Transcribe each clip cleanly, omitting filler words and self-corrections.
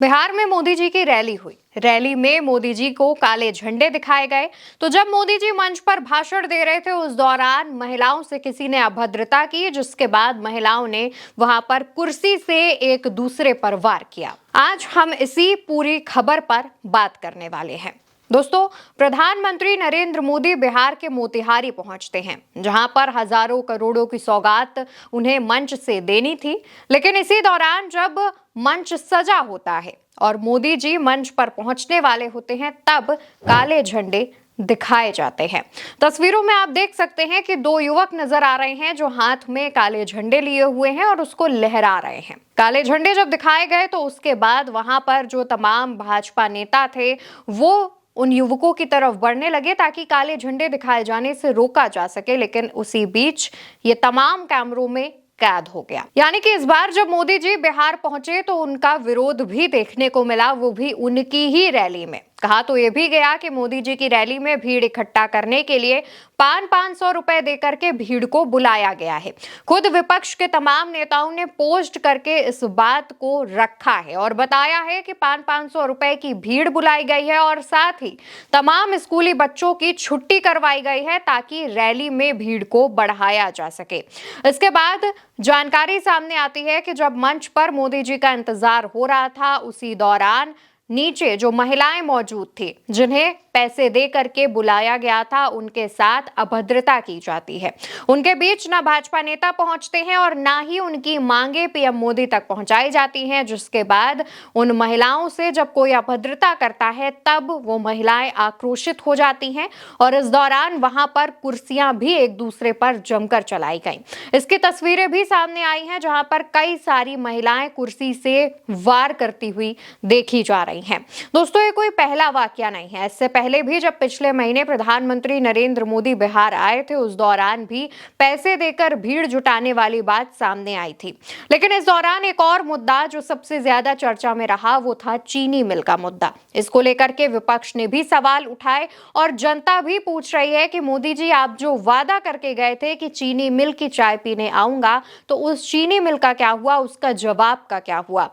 बिहार में मोदी जी की रैली हुई। रैली में मोदी जी को काले झंडे दिखाए गए। तो जब मोदी जी मंच पर भाषण दे रहे थे उस दौरान महिलाओं से किसी ने अभद्रता की, जिसके बाद महिलाओं ने वहां पर कुर्सी से एक दूसरे पर वार किया। आज हम इसी पूरी खबर पर बात करने वाले हैं। दोस्तों, प्रधानमंत्री नरेंद्र मोदी बिहार के मोतिहारी पहुंचते हैं, जहां पर हजारों करोड़ों की सौगात उन्हें मंच से देनी थी। लेकिन इसी दौरान जब मंच सजा होता है और मोदी जी मंच पर पहुंचने वाले होते हैं, तब काले झंडे दिखाए जाते हैं। तस्वीरों में आप देख सकते हैं कि दो युवक नजर आ रहे हैं जो हाथ में काले झंडे लिए हुए हैं और उसको लहरा रहे हैं। काले झंडे जब दिखाए गए तो उसके बाद वहां पर जो तमाम भाजपा नेता थे वो उन युवकों की तरफ बढ़ने लगे ताकि काले झंडे दिखाए जाने से रोका जा सके। लेकिन उसी बीच ये तमाम कैमरों में कैद हो गया। यानी कि इस बार जब मोदी जी बिहार पहुंचे तो उनका विरोध भी देखने को मिला, वो भी उनकी ही रैली में। कहा तो ये भी गया कि मोदी जी की रैली में भीड़ इकट्ठा करने के लिए 500 रुपए देकर के भीड़ को बुलाया गया है। खुद विपक्ष के तमाम नेताओं ने पोस्ट करके इस बात को रखा है और बताया है कि 500 रुपए की भीड़ बुलाई गई है और साथ ही तमाम स्कूली बच्चों की छुट्टी करवाई गई है ताकि रैली में भीड़ को बढ़ाया जा सके। इसके बाद जानकारी सामने आती है कि जब मंच पर मोदी जी का इंतजार हो रहा था, उसी दौरान नीचे जो महिलाएं मौजूद थी, जिन्हें पैसे दे करके बुलाया गया था, उनके साथ अभद्रता की जाती है। उनके बीच ना भाजपा नेता पहुंचते हैं और ना ही उनकी मांगे पीएम मोदी तक पहुंचाई जाती हैं, जिसके बाद उन महिलाओं से जब कोई अभद्रता करता है तब वो महिलाएं आक्रोशित हो जाती हैं और इस दौरान वहां पर कुर्सियां भी एक दूसरे पर जमकर चलाई गई। इसकी तस्वीरें भी सामने आई हैं जहां पर कई सारी महिलाएं कुर्सी से वार करती हुई देखी जा रही हैं। दोस्तों, ये कोई पहला वाकया नहीं है। इससे पहले भी जब पिछले महीने प्रधानमंत्री नरेंद्र मोदी बिहार आए थे, उस दौरान भी पैसे देकर भीड़ जुटाने वाली बात सामने आई थी। लेकिन इस दौरान एक और मुद्दा जो सबसे ज्यादा चर्चा में रहा वो था चीनी मिल का मुद्दा। इसको लेकर के विपक्ष ने भी सवाल उठाए और जनता भी पूछ रही है कि मोदी जी, आप जो वादा करके गए थे कि चीनी मिल की चाय पीने आऊंगा, तो उस चीनी मिल का क्या हुआ, उसका जवाब का क्या हुआ।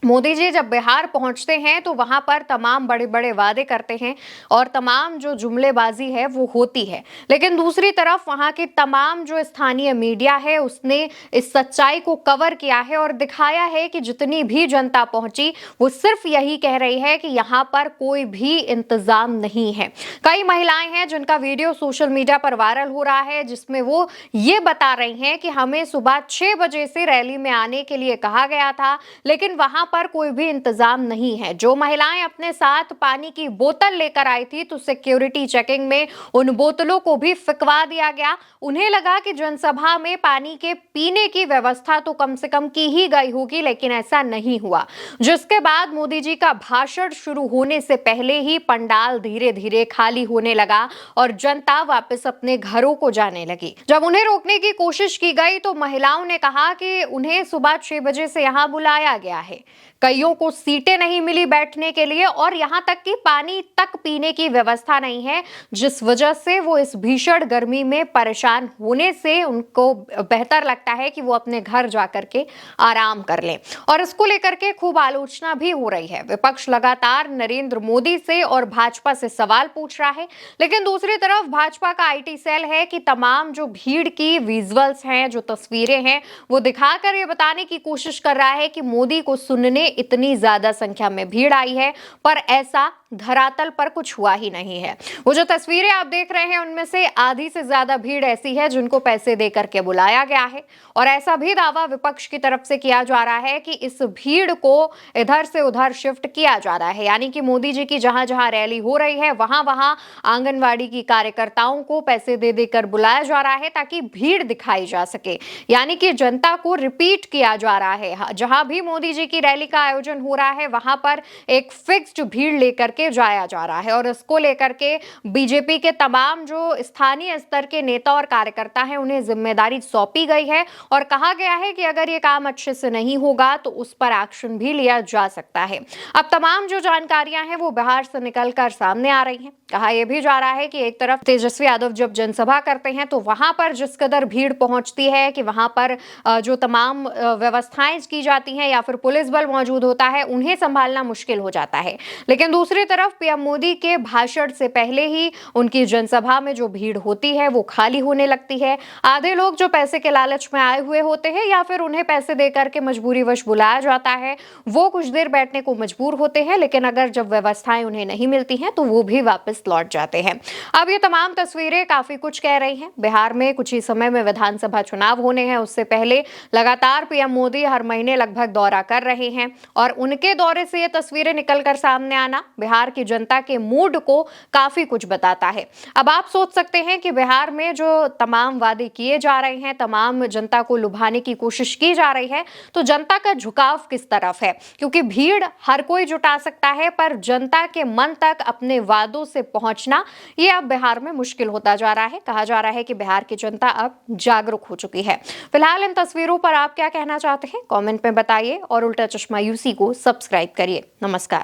मोदी जी जब बिहार पहुंचते हैं तो वहां पर तमाम बड़े बड़े वादे करते हैं और तमाम जो जुमलेबाजी है वो होती है। लेकिन दूसरी तरफ वहां की तमाम जो स्थानीय मीडिया है उसने इस सच्चाई को कवर किया है और दिखाया है कि जितनी भी जनता पहुंची वो सिर्फ यही कह रही है कि यहाँ पर कोई भी इंतजाम नहीं है। कई महिलाएं हैं जिनका वीडियो सोशल मीडिया पर वायरल हो रहा है, जिसमें वो ये बता रही हैं कि हमें सुबह 6 बजे से रैली में आने के लिए कहा गया था, लेकिन वहां पर कोई भी इंतजाम नहीं है। जो महिलाएं अपने साथ पानी की बोतल लेकर आई थी तो सिक्योरिटी चेकिंग में उन बोतलों को भी फिकवा दिया गया। उन्हें लगा कि जनसभा में पानी के पीने की व्यवस्था तो कम से कम की ही गई होगी, लेकिन ऐसा नहीं हुआ। जिसके बाद मोदी जी का भाषण शुरू होने से पहले ही पंडाल धीरे धीरे खाली होने लगा और जनता वापस अपने घरों को जाने लगी। जब उन्हें रोकने की कोशिश की गई तो महिलाओं ने कहा कि उन्हें सुबह 6 बजे से यहां बुलाया गया है। कईयों को सीटें नहीं मिली बैठने के लिए और यहां तक कि पानी तक पीने की व्यवस्था नहीं है, जिस वजह से वो इस भीषण गर्मी में परेशान होने से उनको बेहतर लगता है कि वो अपने घर जाकर के आराम कर लें। और इसको लेकर के खूब आलोचना भी हो रही है। विपक्ष लगातार नरेंद्र मोदी से और भाजपा से सवाल पूछ रहा है, लेकिन दूसरी तरफ भाजपा का आईटी सेल है कि तमाम जो भीड़ की विजुअल्स हैं, जो तस्वीरें हैं, वो दिखाकर ये बताने की कोशिश कर रहा है कि मोदी को सुनने इतनी ज्यादा संख्या में भीड़ आई है, पर ऐसा धरातल पर कुछ हुआ ही नहीं है। वो जो तस्वीरें आप देख रहे हैं उनमें से आधी से ज्यादा भीड़ ऐसी है जिनको पैसे देकर के बुलाया गया है और ऐसा भी दावा विपक्ष की तरफ से किया जा रहा है कि इस भीड़ को इधर से उधर शिफ्ट किया जा रहा है। यानी कि मोदी जी की जहां जहां रैली हो रही है वहां वहां आंगनवाड़ी की कार्यकर्ताओं को पैसे दे देकर बुलाया जा रहा है ताकि भीड़ दिखाई जा सके। यानी कि जनता को रिपीट किया जा रहा है। जहां भी मोदी जी की रैली का आयोजन हो रहा है वहां पर एक फिक्स्ड भीड़ लेकर के जाया जा रहा है और इसको लेकर के बीजेपी के तमाम जो स्थानीय स्तर के नेता और कार्यकर्ता हैं उन्हें जिम्मेदारी सौंपी गई है और कहा गया है कि अगर ये काम अच्छे से नहीं होगा तो उस पर एक्शन भी लिया जा सकता है। अब तमाम जो जानकारियां हैं वो बिहार से निकलकर सामने आ रही हैं। कहा यह भी जा रहा है कि एक तरफ तेजस्वी यादव जब जनसभा करते हैं तो वहां पर जिस कदर भीड़ पहुंचती है कि वहां पर जो तमाम व्यवस्थाएं की जाती हैं या फिर पुलिस बल मौजूद मौजूद होता है उन्हें संभालना मुश्किल हो जाता है। लेकिन दूसरी तरफ पीएम मोदी के भाषण से पहले ही उनकी जनसभा में जो भीड़ होती है वो खाली होने लगती है। आधे लोग जो पैसे के लालच में आए हुए होते हैं या फिर उन्हें पैसे देकर के मजबूरीवश बुलाया जाता है, वो कुछ देर बैठने को मजबूर होते हैं, लेकिन अगर जब व्यवस्थाएं उन्हें नहीं मिलती हैं तो वो भी वापस लौट जाते हैं। अब ये तमाम तस्वीरें काफी कुछ कह रही हैं। बिहार में कुछ ही समय में विधानसभा चुनाव होने हैं, उससे पहले लगातार पीएम मोदी हर महीने लगभग दौरा कर रहे हैं और उनके दौरे से ये तस्वीरें निकलकर सामने आना बिहार की जनता के मूड को काफी कुछ बताता है। अब आप सोच सकते हैं कि बिहार में जो तमाम वादे किए जा रहे हैं, तमाम जनता को लुभाने की कोशिश की जा रही है, तो जनता का झुकाव किस तरफ है? क्योंकि भीड़ हर कोई जुटा सकता है, पर जनता के मन तक अपने वादों से पहुंचना ये अब बिहार में मुश्किल होता जा रहा है। कहा जा रहा है कि बिहार की जनता अब जागरूक हो चुकी है। फिलहाल इन तस्वीरों पर आप क्या कहना चाहते हैं? कमेंट में बताइए और उल्टा चश्मा यूसी को सब्सक्राइब करिए। नमस्कार।